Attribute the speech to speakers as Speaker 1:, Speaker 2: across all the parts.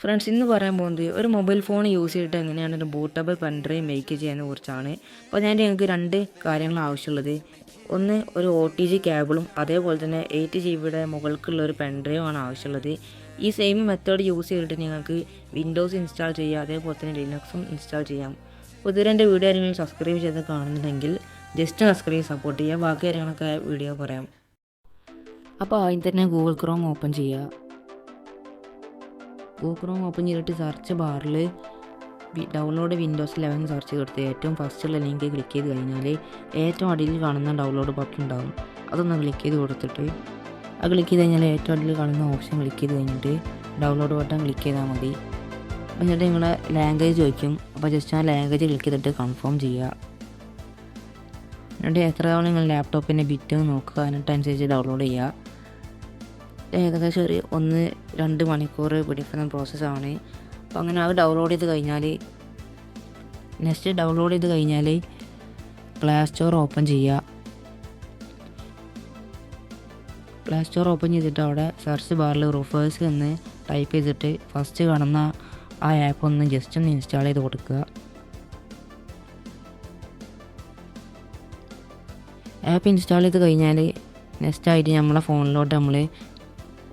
Speaker 1: Friends, ഇന്ന് പറയാൻ പോകുന്നത് ഒരു മൊബൈൽ ഫോൺ യൂസ് ചെയ്തിട്ട് എങ്ങനെയാണ് ഒരു ബൂട്ടബിൾ പെൻഡ്രൈവ് മേക്ക് ചെയ്യുന്നതിനെ കുറിച്ചാണ്. അപ്പോൾ ഞാൻ ഞങ്ങൾക്ക് രണ്ട് കാര്യങ്ങൾ ആവശ്യമുള്ളത്. ഒന്ന്, ഒരു OTG കേബിളും അതേപോലെ തന്നെ 8 GB മുകൾക്കുള്ള ഒരു പെൻഡ്രൈവ് ആണ് ആവശ്യമുള്ളത്. ഈ സെയിം മെത്തേഡ് യൂസ് ചെയ്തിട്ട് നിങ്ങൾക്ക് വിൻഡോസ് ഇൻസ്റ്റാൾ ചെയ്യാം, അതേപോലെ തന്നെ ലിനക്സും ഇൻസ്റ്റാൾ ചെയ്യാം. അപ്പോൾ ഇതുവരെ എൻ്റെ വീഡിയോ ആരെങ്കിലും സബ്സ്ക്രൈബ് ചെയ്ത് കാണുന്നുണ്ടെങ്കിൽ ജസ്റ്റ് സബ്സ്ക്രൈബ് സപ്പോർട്ട് ചെയ്യുക. ബാക്കി കാര്യങ്ങളൊക്കെ വീഡിയോ പറയാം. അപ്പോൾ ആദ്യം തന്നെ ഗൂഗിൾ ക്രോം ഓപ്പൺ ചെയ്യുക. ഗൂഗിൾ ക്രോം ഓപ്പൺ ചെയ്തിട്ട് സെർച്ച് ബാറിൽ ഡൗൺലോഡ് വിൻഡോസ് 11 സെർച്ച് ചെയ്തെടുത്ത് ഏറ്റവും ഫസ്റ്റുള്ള ലിങ്ക് ക്ലിക്ക് ചെയ്ത് കഴിഞ്ഞാൽ ഏറ്റവും അടിയിൽ കാണുന്ന ഡൗൺലോഡ് ബട്ടൺ ഉണ്ടാകും. അതൊന്ന് ക്ലിക്ക് ചെയ്ത് കൊടുത്തിട്ട് അത് ക്ലിക്ക് ചെയ്ത് കഴിഞ്ഞാൽ ഏറ്റവും അടിയിൽ കാണുന്ന ഓപ്ഷൻ ക്ലിക്ക് ചെയ്ത് കഴിഞ്ഞിട്ട് ഡൗൺലോഡ് ബട്ടൺ ക്ലിക്ക് ചെയ്താൽ മതി. എന്നിട്ട് നിങ്ങളുടെ ലാംഗ്വേജ് ചോദിക്കും. അപ്പോൾ ജസ്റ്റ് ആ ലാംഗ്വേജ് ക്ലിക്ക് ചെയ്തിട്ട് കൺഫേം ചെയ്യുക. എന്നിട്ട് എത്ര തവണ നിങ്ങൾ ലാപ്ടോപ്പിൻ്റെ ബിറ്റ് നോക്കുക, എന്നിട്ടനുസരിച്ച് ഡൗൺലോഡ് ചെയ്യുക. ഏകദേശം ഒരു 1-2 മണിക്കൂർ പിടിക്കുന്ന പ്രോസസ്സാണ്. അപ്പോൾ അങ്ങനെ അത് ഡൗൺലോഡ് ചെയ്ത് കഴിഞ്ഞാൽ പ്ലേ സ്റ്റോർ ഓപ്പൺ ചെയ്യുക. പ്ലേ സ്റ്റോർ ഓപ്പൺ ചെയ്തിട്ട് അവിടെ സെർച്ച് ബാറിൽ റൂഫേഴ്സ് എന്ന് ടൈപ്പ് ചെയ്തിട്ട് ഫസ്റ്റ് കാണുന്ന ആ ആപ്പ് ഒന്ന് ജസ്റ്റ് ഒന്ന് ഇൻസ്റ്റാൾ ചെയ്ത് കൊടുക്കുക. ആപ്പ് ഇൻസ്റ്റാൾ ചെയ്ത് കഴിഞ്ഞാൽ നെക്സ്റ്റ് ആയിട്ട് നമ്മളെ ഫോണിലോട്ട് നമ്മൾ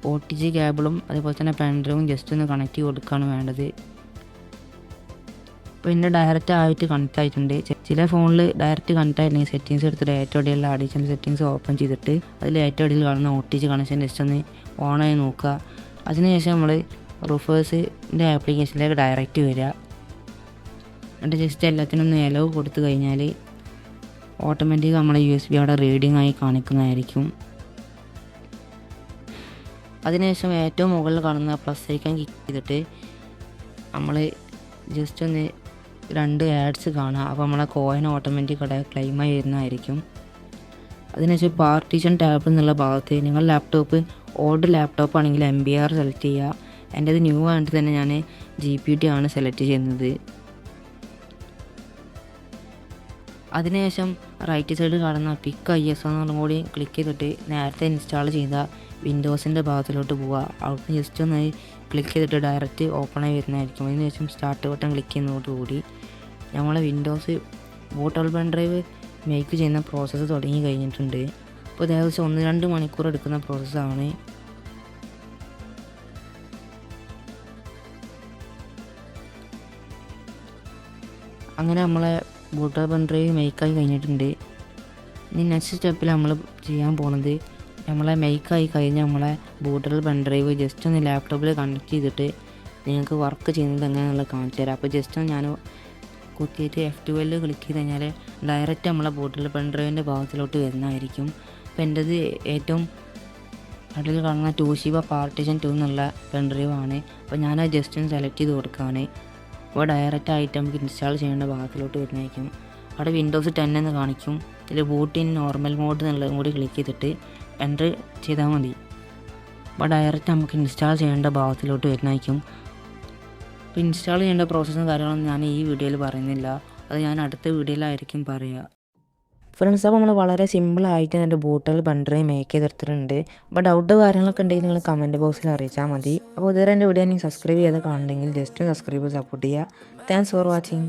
Speaker 1: OTG കേബിളും അതേപോലെ തന്നെ പെൻഡ്രൈവും ജസ്റ്റ് ഒന്ന് കണക്ട് ചെയ്ത് കൊടുക്കുകയാണ് വേണ്ടത്. അപ്പോൾ ഇതിൻ്റെ ഡയറക്റ്റ് ആയിട്ട് കണക്റ്റ് ആയിട്ടുണ്ട്. ചില ഫോണിൽ ഡയറക്റ്റ് കണക്റ്റ് ആയിട്ടുണ്ടെങ്കിൽ സെറ്റിങ്സ് എടുത്തിട്ട് ഏറ്റവും അടിയിലുള്ള അഡീഷണൽ സെറ്റിങ്സ് ഓപ്പൺ ചെയ്തിട്ട് അതിൽ ഏറ്റവും അടിയിൽ കാണുന്ന OTG കണക്ഷൻ ജസ്റ്റ് ഒന്ന് ഓണായി നോക്കുക. അതിനുശേഷം നമ്മൾ റൂഫേഴ്സിൻ്റെ ആപ്ലിക്കേഷനിലേക്ക് ഡയറക്റ്റ് വരിക. എന്നിട്ട് ജസ്റ്റ് എല്ലാത്തിനും ഒന്ന് എലോ കൊടുത്തു കഴിഞ്ഞാൽ ഓട്ടോമാറ്റിക് നമ്മളെ USB അവിടെ റീഡിംഗ് ആയി കാണിക്കുന്നതായിരിക്കും. അതിനുശേഷം ഏറ്റവും മുകളിൽ കാണുന്ന പ്ലസ് ഐക്കൺ ക്ലിക്ക് ചെയ്തിട്ട് നമ്മൾ ജസ്റ്റ് ഒന്ന് 2 ആഡ്സ് കാണുക. അപ്പോൾ നമ്മളെ കോയിൻ ഓട്ടോമാറ്റിക് അവിടെ ക്ലെയിമായി വരുന്നതായിരിക്കും. അതിനുശേഷം പാർട്ടീഷൻ ടാബ് എന്നുള്ള ഭാഗത്ത് നിങ്ങൾ ലാപ്ടോപ്പ് ഓൾഡ് ലാപ്ടോപ്പ് ആണെങ്കിൽ MBR സെലക്ട് ചെയ്യുക. എൻ്റേത് ന്യൂ ആയിട്ട് തന്നെ ഞാൻ GPT ആണ് സെലക്ട് ചെയ്യുന്നത്. അതിനുശേഷം റൈറ്റ് സൈഡിൽ കാണുന്ന പിക്ക് ISO എന്നുള്ളതും കൂടി ക്ലിക്ക് ചെയ്തിട്ട് നേരത്തെ ഇൻസ്റ്റാൾ ചെയ്ത വിൻഡോസിൻ്റെ ഭാഗത്തിലോട്ട് പോവുക. അവിടെ ജസ്റ്റ് ഒന്ന് ക്ലിക്ക് ചെയ്തിട്ട് ഡയറക്റ്റ് ഓപ്പണായി വരുന്നതായിരിക്കും. അതിനുശേഷം സ്റ്റാർട്ട് ബട്ടൺ ക്ലിക്ക് ചെയ്യുന്നതോടുകൂടി നമ്മളെ വിൻഡോസ് ബൂട്ടബിൾ പെൻഡ്രൈവ് മേക്ക് ചെയ്യുന്ന പ്രോസസ്സ് തുടങ്ങി കഴിഞ്ഞിട്ടുണ്ട്. അപ്പോൾ ഏകദേശം 1-2 മണിക്കൂർ എടുക്കുന്ന പ്രോസസ്സാണ്. അങ്ങനെ നമ്മളെ ബൂട്ടബിൾ പെൻഡ്രൈവ് മേക്കായി കഴിഞ്ഞിട്ടുണ്ട്. ഇനി നെക്സ്റ്റ് സ്റ്റെപ്പിൽ നമ്മൾ ചെയ്യാൻ പോകുന്നത് നമ്മളെ മേക്കായി കഴിഞ്ഞ് നമ്മളെ ബൂട്ടബിൾ പെൻഡ്രൈവ് ജസ്റ്റ് ഒന്ന് ലാപ്ടോപ്പിൽ കണക്ട് ചെയ്തിട്ട് നിങ്ങൾക്ക് വർക്ക് ചെയ്യുന്നത് എങ്ങനെയാണെന്നുള്ളത് കാണിച്ചു തരാം. അപ്പോൾ ജസ്റ്റ് ഞാൻ കുത്തിയിട്ട് F12 ക്ലിക്ക് ചെയ്ത് കഴിഞ്ഞാൽ ഡയറക്റ്റ് നമ്മളെ ബൂട്ടബിൾ പെൻഡ്രൈവിൻ്റെ ഭാഗത്തിലോട്ട് വരുന്നതായിരിക്കും. അപ്പോൾ എൻ്റേത് ഏറ്റവും അടിയിൽ കാണുന്ന 2GB പാർട്ടീഷൻ 2 എന്നുള്ള പെൻഡ്രൈവ് ആണ്. അപ്പോൾ ഞാനത് ജസ്റ്റ് ഒന്ന് സെലക്ട് ചെയ്ത് കൊടുക്കുകയാണ്. അപ്പോൾ ഡയറക്റ്റ് ആയിട്ട് നമുക്ക് ഇൻസ്റ്റാൾ ചെയ്യേണ്ട ഭാഗത്തിലോട്ട് വരുന്നതായിരിക്കും. അവിടെ വിൻഡോസ് 10 എന്ന് കാണിക്കും. ഇതിൽ ബൂട്ട് ഇൻ നോർമൽ മോഡ് എന്നുള്ളതും കൂടി ക്ലിക്ക് ചെയ്തിട്ട് എൻ്റർ ചെയ്താൽ മതി. അപ്പോൾ ഡയറക്റ്റ് നമുക്ക് ഇൻസ്റ്റാൾ ചെയ്യേണ്ട ഭാഗത്തിലോട്ട് വരുന്നതായിരിക്കും. അപ്പോൾ ഇൻസ്റ്റാൾ ചെയ്യേണ്ട പ്രോസസ്സും കാര്യങ്ങളൊന്നും ഞാൻ ഈ വീഡിയോയിൽ പറയുന്നില്ല, അത് ഞാൻ അടുത്ത വീഡിയോയിലായിരിക്കും പറയുക. ഫ്രണ്ട്സ്, അപ്പോൾ നമ്മൾ വളരെ സിമ്പിളായിട്ട് എൻ്റെ ബൂട്ടബിൾ പെൻഡ്രൈവ് മേക്ക് ചെയ്തെടുത്തിട്ടുണ്ട്. അപ്പോൾ ഡൗട്ട് കാര്യങ്ങളൊക്കെ ഉണ്ടെങ്കിൽ നിങ്ങൾ കമൻറ്റ് ബോക്സിൽ അറിയിച്ചാൽ മതി. അപ്പോൾ ഇതുവരെ എൻ്റെ വീഡിയോ നിങ്ങൾ സബ്സ്ക്രൈബ് ചെയ്ത് കാണുന്നുണ്ടെങ്കിൽ ജസ്റ്റ് സബ്സ്ക്രൈബ് സപ്പോർട്ട് ചെയ്യുക. Thanks for watching.